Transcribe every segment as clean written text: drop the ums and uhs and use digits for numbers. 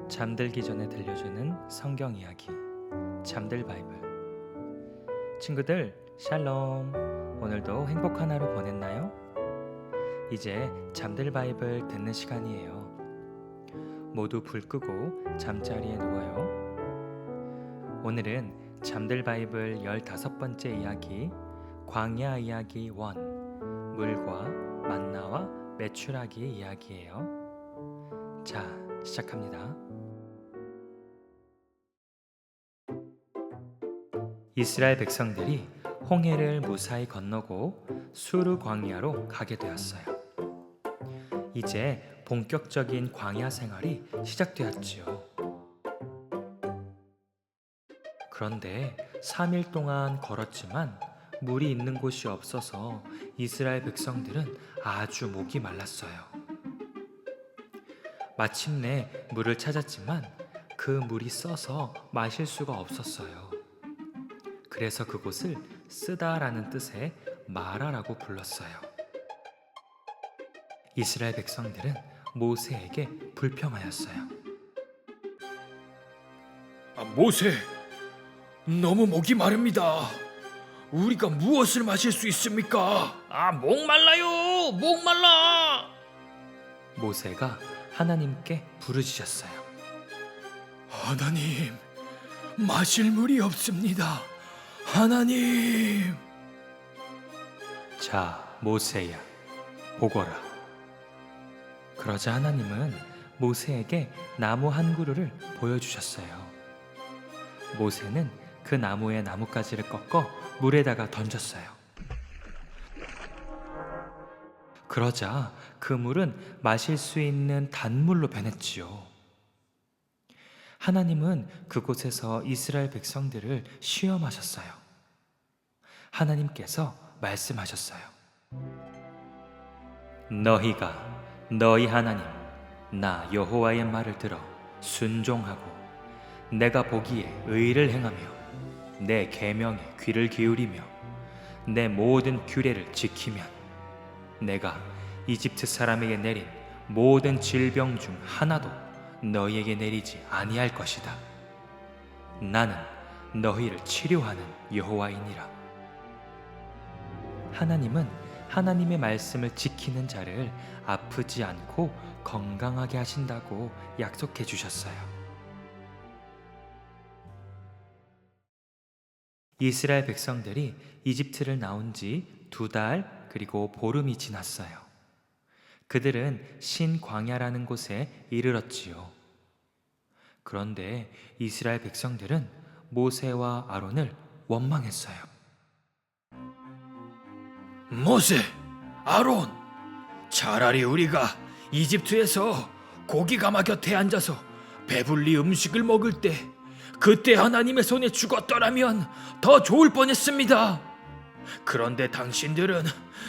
잠들기 전에 들려주는 성경 이야기 잠들 바이블. 친구들 샬롬. 오늘도 행복한 하루 보냈나요? 이제 잠들 바이블 듣는 시간이에요. 모두 불 끄고 잠자리에 누워요. 오늘은 잠들 바이블 15번째 이야기 광야 이야기 1 물과 만나와 메추라기의 이야기예요. 자, 시작합니다. 이스라엘 백성들이 홍해를 무사히 건너고 수르 광야로 가게 되었어요. 이제 본격적인 광야 생활이 시작되었지요. 그런데 3일 동안 걸었지만 물이 있는 곳이 없어서 이스라엘 백성들은 아주 목이 말랐어요. 마침내 물을 찾았지만 그 물이 써서 마실 수가 없었어요. 그래서 그곳을 쓰다라는 뜻의 마라라고 불렀어요. 이스라엘 백성들은 모세에게 불평하였어요. 모세, 너무 목이 마릅니다. 우리가 무엇을 마실 수 있습니까? 목말라요, 목말라. 모세가 하나님께 부르짖었어요. 하나님, 마실 물이 없습니다. 하나님. 자, 모세야, 보거라. 그러자 하나님은 모세에게 나무 한 그루를 보여주셨어요. 모세는 그 나무의 나뭇가지를 꺾어 물에다가 던졌어요. 그러자 그 물은 마실 수 있는 단물로 변했지요. 하나님은 그곳에서 이스라엘 백성들을 시험하셨어요. 하나님께서 말씀하셨어요. 너희가 너희 하나님 나 여호와의 말을 들어 순종하고 내가 보기에 의를 행하며 내 계명에 귀를 기울이며 내 모든 규례를 지키면 내가 이집트 사람에게 내린 모든 질병 중 하나도 너희에게 내리지 아니할 것이다. 나는 너희를 치료하는 여호와이니라. 하나님은 하나님의 말씀을 지키는 자를 아프지 않고 건강하게 하신다고 약속해 주셨어요. 이스라엘 백성들이 이집트를 나온 지 2달 그리고 보름이 지났어요. 그들은 신광야라는 곳에 이르렀지요. 그런데 이스라엘 백성들은 모세와 아론을 원망했어요. 모세, 아론, 차라리 우리가 이집트에서 고기 가마 곁에 앉아서 배불리 음식을 먹을 때 그때 하나님의 손에 죽었더라면 더 좋을 뻔했습니다. 그런데 당신들은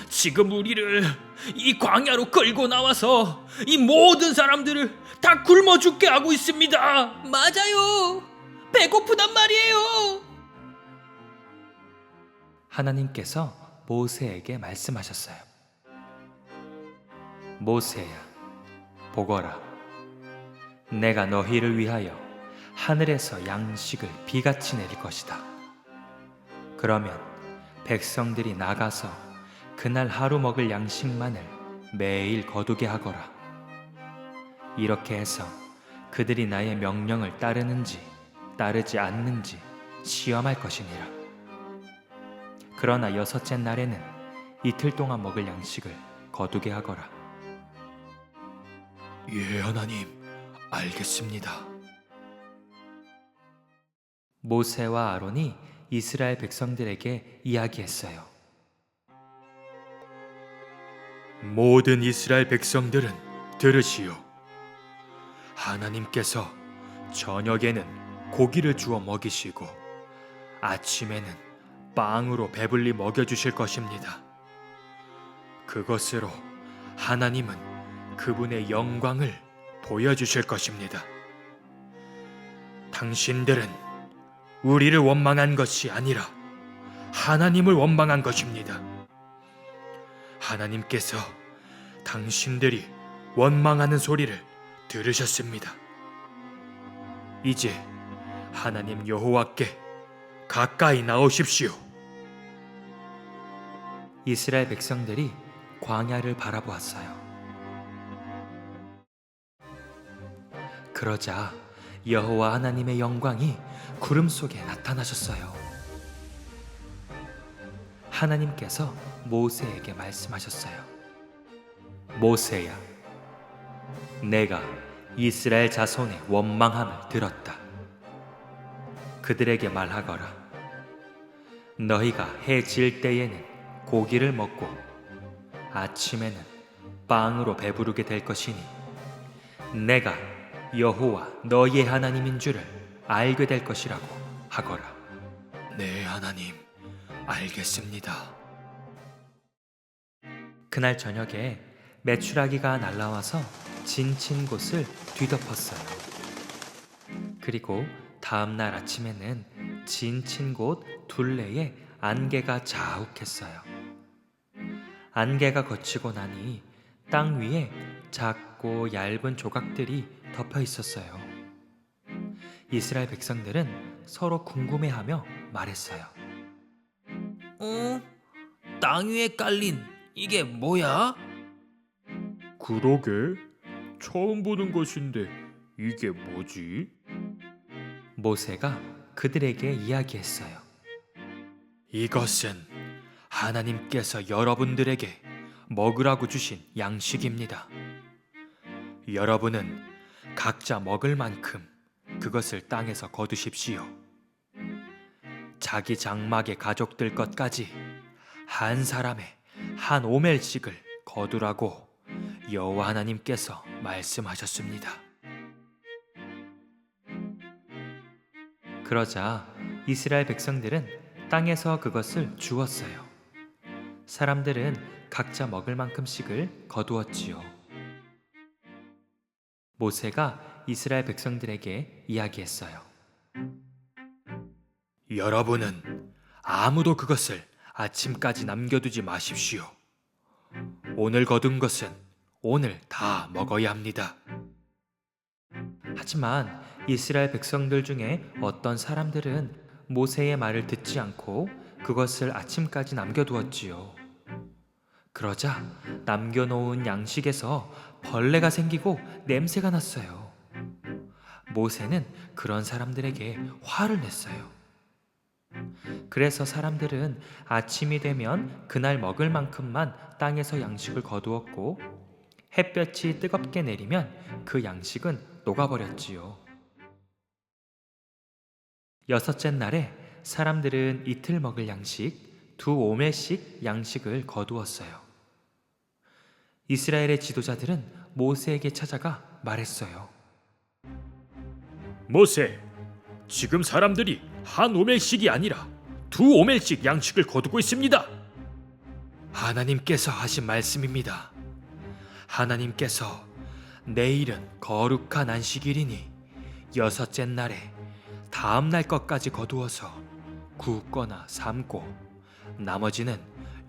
지금 우리를 이 광야로 끌고 나와서 이 모든 사람들을 다 굶어 죽게 하고 있습니다. 맞아요. 배고프단 말이에요. 하나님께서 모세에게 말씀하셨어요. 모세야, 보거라. 내가 너희를 위하여 하늘에서 양식을 비같이 내릴 것이다. 그러면 백성들이 나가서 그날 하루 먹을 양식만을 매일 거두게 하거라. 이렇게 해서 그들이 나의 명령을 따르는지 따르지 않는지 시험할 것이니라. 그러나 6째 날에는 이틀 동안 먹을 양식을 거두게 하거라. 예, 하나님, 알겠습니다. 모세와 아론이 이스라엘 백성들에게 이야기했어요. 모든 이스라엘 백성들은 들으시오. 하나님께서 저녁에는 고기를 주어 먹이시고 아침에는 빵으로 배불리 먹여주실 것입니다. 그것으로 하나님은 그분의 영광을 보여주실 것입니다. 당신들은 우리를 원망한 것이 아니라 하나님을 원망한 것입니다. 하나님께서 당신들이 원망하는 소리를 들으셨습니다. 이제 하나님 여호와께 가까이 나오십시오. 이스라엘 백성들이 광야를 바라보았어요. 그러자 여호와 하나님의 영광이 구름 속에 나타나셨어요. 하나님께서 모세에게 말씀하셨어요. 모세야, 내가 이스라엘 자손의 원망함을 들었다. 그들에게 말하거라. 너희가 해 질 때에는 고기를 먹고 아침에는 빵으로 배부르게 될 것이니 내가 여호와 너희의 하나님인 줄을 알게 될 것이라고 하거라. 네, 하나님, 알겠습니다. 그날 저녁에 메추라기가 날아와서 진친 곳을 뒤덮었어요. 그리고 다음 날 아침에는 진친 곳 둘레에 안개가 자욱했어요. 안개가 걷히고 나니 땅 위에 작고 얇은 조각들이 덮여 있었어요. 이스라엘 백성들은 서로 궁금해하며 말했어요. 땅 위에 깔린 이게 뭐야? 그러게, 처음 보는 것인데 이게 뭐지? 모세가 그들에게 이야기했어요. 이것은 하나님께서 여러분들에게 먹으라고 주신 양식입니다. 여러분은 각자 먹을 만큼 그것을 땅에서 거두십시오. 자기 장막의 가족들 것까지 한 사람의 한 오멜씩을 거두라고 여호와 하나님께서 말씀하셨습니다. 그러자 이스라엘 백성들은 땅에서 그것을 주었어요. 사람들은 각자 먹을 만큼씩을 거두었지요. 모세가 이스라엘 백성들에게 이야기했어요. 여러분은 아무도 그것을 아침까지 남겨두지 마십시오. 오늘 거둔 것은 오늘 다 먹어야 합니다. 하지만 이스라엘 백성들 중에 어떤 사람들은 모세의 말을 듣지 않고 그것을 아침까지 남겨두었지요. 그러자 남겨놓은 양식에서 벌레가 생기고 냄새가 났어요. 모세는 그런 사람들에게 화를 냈어요. 그래서 사람들은 아침이 되면 그날 먹을 만큼만 땅에서 양식을 거두었고 햇볕이 뜨겁게 내리면 그 양식은 녹아버렸지요. 여섯째 날에 사람들은 이틀 먹을 양식 2오멜씩 양식을 거두었어요. 이스라엘의 지도자들은 모세에게 찾아가 말했어요. 모세, 지금 사람들이 한 오멜씩이 아니라 2오멜씩 양식을 거두고 있습니다. 하나님께서 하신 말씀입니다. 하나님께서 내일은 거룩한 안식일이니 여섯째 날에 다음 날 것까지 거두어서 굽거나 삶고 나머지는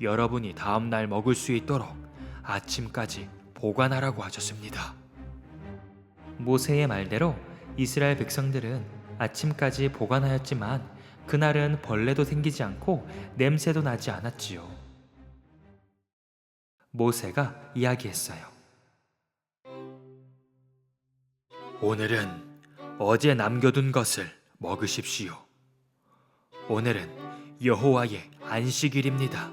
여러분이 다음 날 먹을 수 있도록 아침까지 보관하라고 하셨습니다. 모세의 말대로 이스라엘 백성들은 아침까지 보관하였지만 그날은 벌레도 생기지 않고 냄새도 나지 않았지요. 모세가 이야기했어요. 오늘은 어제 남겨둔 것을 먹으십시오. 오늘은 여호와의 안식일입니다.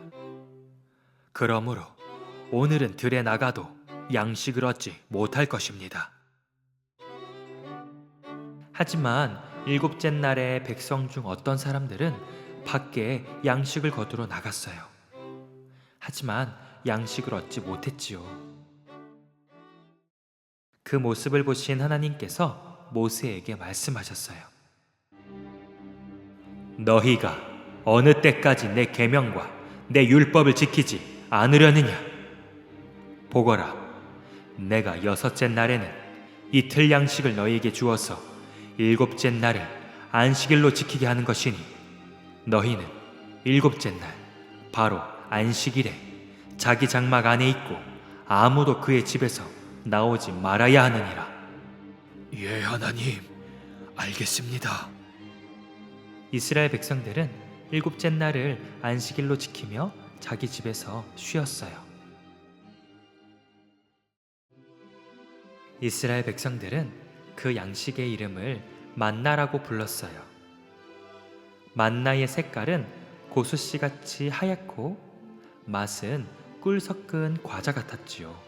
그러므로 오늘은 들에 나가도 양식을 얻지 못할 것입니다. 하지만 일곱째 날에 백성 중 어떤 사람들은 밖에 양식을 거두러 나갔어요. 하지만 양식을 얻지 못했지요. 그 모습을 보신 하나님께서 모세에게 말씀하셨어요. 너희가 어느 때까지 내 계명과 내 율법을 지키지 않으려느냐? 보거라, 내가 여섯째 날에는 이틀 양식을 너희에게 주어서 일곱째 날을 안식일로 지키게 하는 것이니 너희는 일곱째 날 바로 안식일에 자기 장막 안에 있고 아무도 그의 집에서 나오지 말아야 하느니라. 예, 하나님, 알겠습니다. 이스라엘 백성들은 일곱째 날을 안식일로 지키며 자기 집에서 쉬었어요. 이스라엘 백성들은 그 양식의 이름을 만나라고 불렀어요. 만나의 색깔은 고수씨같이 하얗고 맛은 꿀 섞은 과자 같았지요.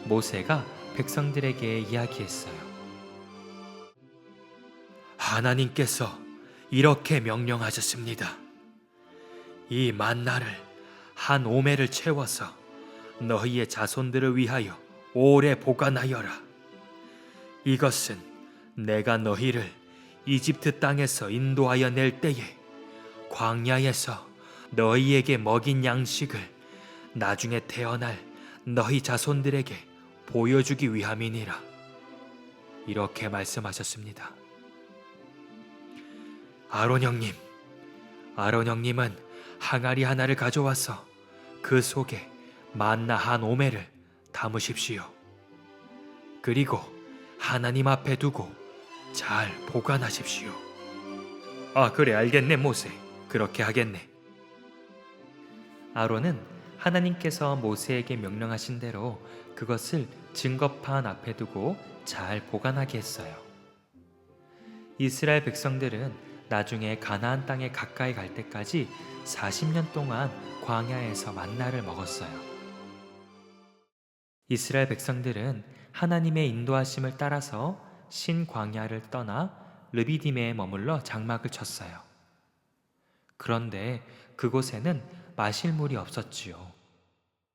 모세가 백성들에게 이야기했어요. 하나님께서 이렇게 명령하셨습니다. 이 만나를 한 오멜을 채워서 너희의 자손들을 위하여 오래 보관하여라. 이것은 내가 너희를 이집트 땅에서 인도하여 낼 때에 광야에서 너희에게 먹인 양식을 나중에 태어날 너희 자손들에게 보여주기 위함이니라. 이렇게 말씀하셨습니다. 아론 형님은 항아리 하나를 가져와서 그 속에 만나 한 오멜을 담으십시오. 그리고 하나님 앞에 두고 잘 보관하십시오. 그래, 알겠네, 모세. 그렇게 하겠네. 아론은 하나님께서 모세에게 명령하신 대로 그것을 증거판 앞에 두고 잘 보관하게 했어요. 이스라엘 백성들은 나중에 가나안 땅에 가까이 갈 때까지 40년 동안 광야에서 만나를 먹었어요. 이스라엘 백성들은 하나님의 인도하심을 따라서 신광야를 떠나 르비딤에 머물러 장막을 쳤어요. 그런데 그곳에는 마실 물이 없었지요.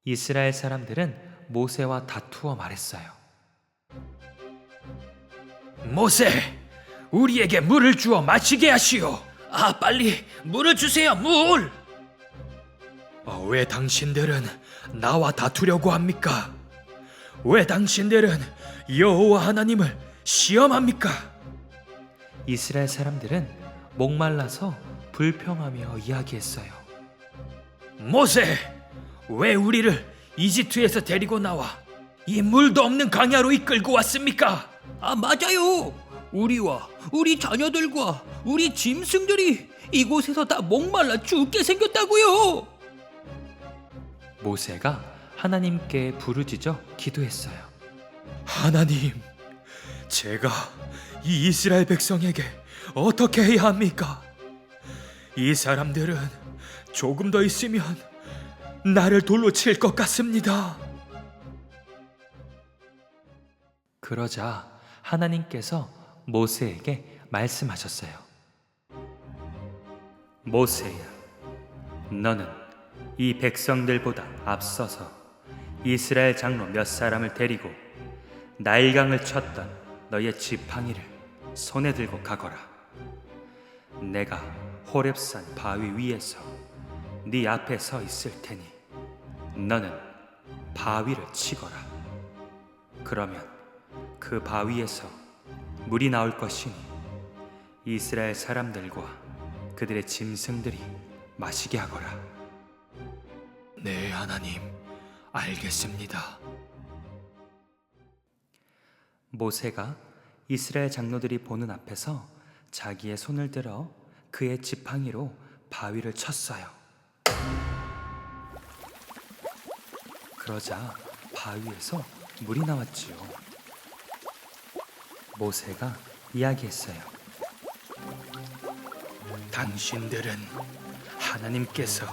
이스라엘 사람들은 모세와 다투어 말했어요. 모세, 우리에게 물을 주어 마시게 하시오. 빨리 물을 주세요, 물! 왜 당신들은 나와 다투려고 합니까? 왜 당신들은 여호와 하나님을 시험합니까? 이스라엘 사람들은 목말라서 불평하며 이야기했어요. 모세, 왜 우리를 이집트에서 데리고 나와 이 물도 없는 광야로 이끌고 왔습니까? 맞아요. 우리와 우리 자녀들과 우리 짐승들이 이곳에서 다 목말라 죽게 생겼다고요. 모세가 하나님께 부르짖어 기도했어요. 하나님, 제가 이 이스라엘 백성에게 어떻게 해야 합니까? 이 사람들은 조금 더 있으면 나를 돌로 칠 것 같습니다. 그러자 하나님께서 모세에게 말씀하셨어요. 모세야, 너는 이 백성들보다 앞서서 이스라엘 장로 몇 사람을 데리고 나일강을 쳤던 너의 지팡이를 손에 들고 가거라. 내가 호렙산 바위 위에서 네 앞에 서 있을 테니 너는 바위를 치거라. 그러면 그 바위에서 물이 나올 것이니 이스라엘 사람들과 그들의 짐승들이 마시게 하거라. 네, 하나님, 알겠습니다. 모세가 이스라엘 장로들이 보는 앞에서 자기의 손을 들어 그의 지팡이로 바위를 쳤어요. 그러자 바위에서 물이 나왔지요. 모세가 이야기했어요. 당신들은 하나님께서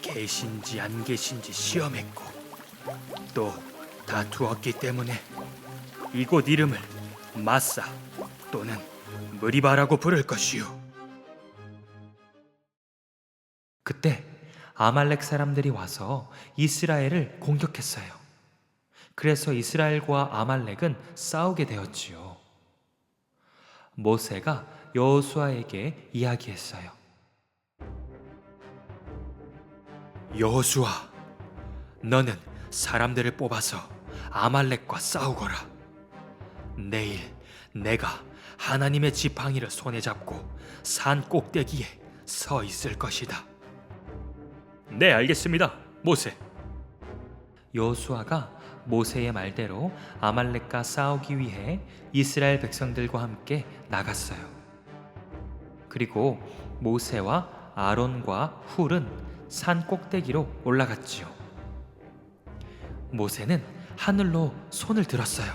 계신지 안 계신지 시험했고 또 다투었기 때문에 이곳 이름을 마사 또는 무리바라고 부를 것이요. 그때 아말렉 사람들이 와서 이스라엘을 공격했어요. 그래서 이스라엘과 아말렉은 싸우게 되었지요. 모세가 여호수아에게 이야기했어요. 여호수아, 너는 사람들을 뽑아서 아말렉과 싸우거라. 내일 내가 하나님의 지팡이를 손에 잡고 산 꼭대기에 서 있을 것이다. 네, 알겠습니다, 모세. 여호수아가 모세의 말대로 아말렉과 싸우기 위해 이스라엘 백성들과 함께 나갔어요. 그리고 모세와 아론과 훌은 산 꼭대기로 올라갔지요. 모세는 하늘로 손을 들었어요.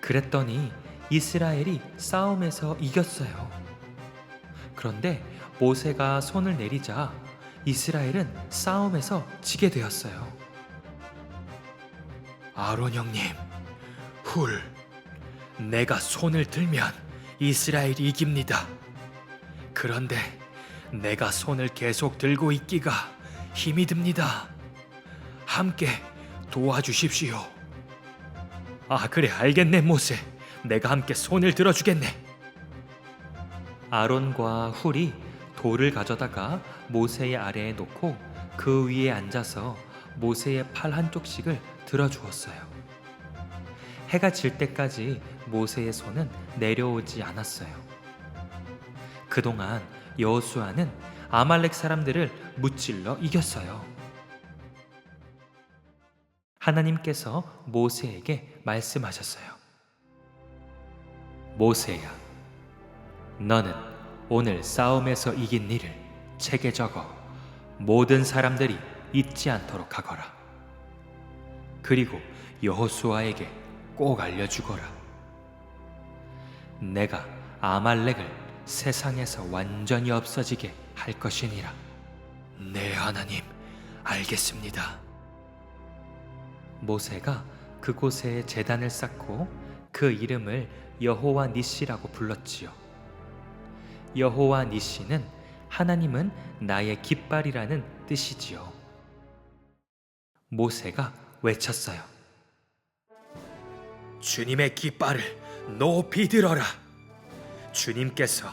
그랬더니 이스라엘이 싸움에서 이겼어요. 그런데 모세가 손을 내리자 이스라엘은 싸움에서 지게 되었어요. 아론 형님, 훌, 내가 손을 들면 이스라엘이 이깁니다. 그런데 내가 손을 계속 들고 있기가 힘이 듭니다. 함께 도와주십시오. 아, 그래, 알겠네, 모세. 내가 함께 손을 들어주겠네. 아론과 훌이 돌을 가져다가 모세의 아래에 놓고 그 위에 앉아서 모세의 팔 한쪽씩을 들어주었어요. 해가 질 때까지 모세의 손은 내려오지 않았어요. 그동안 여호수아는 아말렉 사람들을 무찔러 이겼어요. 하나님께서 모세에게 말씀하셨어요. 모세야, 너는 오늘 싸움에서 이긴 일을 책에 적어 모든 사람들이 잊지 않도록 하거라. 그리고 여호수아에게 꼭 알려주거라. 내가 아말렉을 세상에서 완전히 없어지게 할 것이니라. 네, 하나님, 알겠습니다. 모세가 그곳에 제단을 쌓고 그 이름을 여호와 니시라고 불렀지요. 여호와 니시는 하나님은 나의 깃발이라는 뜻이지요. 모세가 외쳤어요. 주님의 깃발을 높이 들어라. 주님께서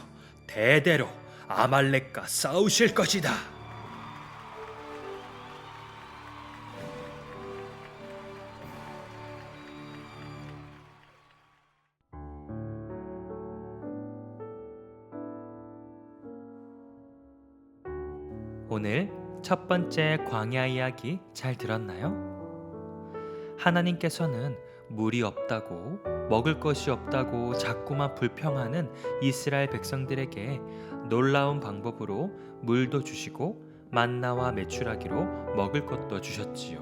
대대로 아말렉과 싸우실 것이다. 오늘 첫 번째 광야 이야기 잘 들었나요? 하나님께서는 물이 없다고, 먹을 것이 없다고 자꾸만 불평하는 이스라엘 백성들에게 놀라운 방법으로 물도 주시고 만나와 메추라기로 먹을 것도 주셨지요.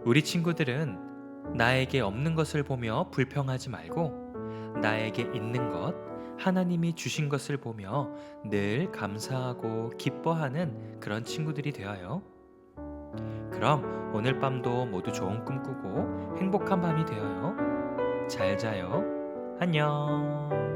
우리 친구들은 나에게 없는 것을 보며 불평하지 말고 나에게 있는 것, 하나님이 주신 것을 보며 늘 감사하고 기뻐하는 그런 친구들이 되어요. 그럼 오늘 밤도 모두 좋은 꿈 꾸고 행복한 밤이 되어요. 잘 자요. 안녕.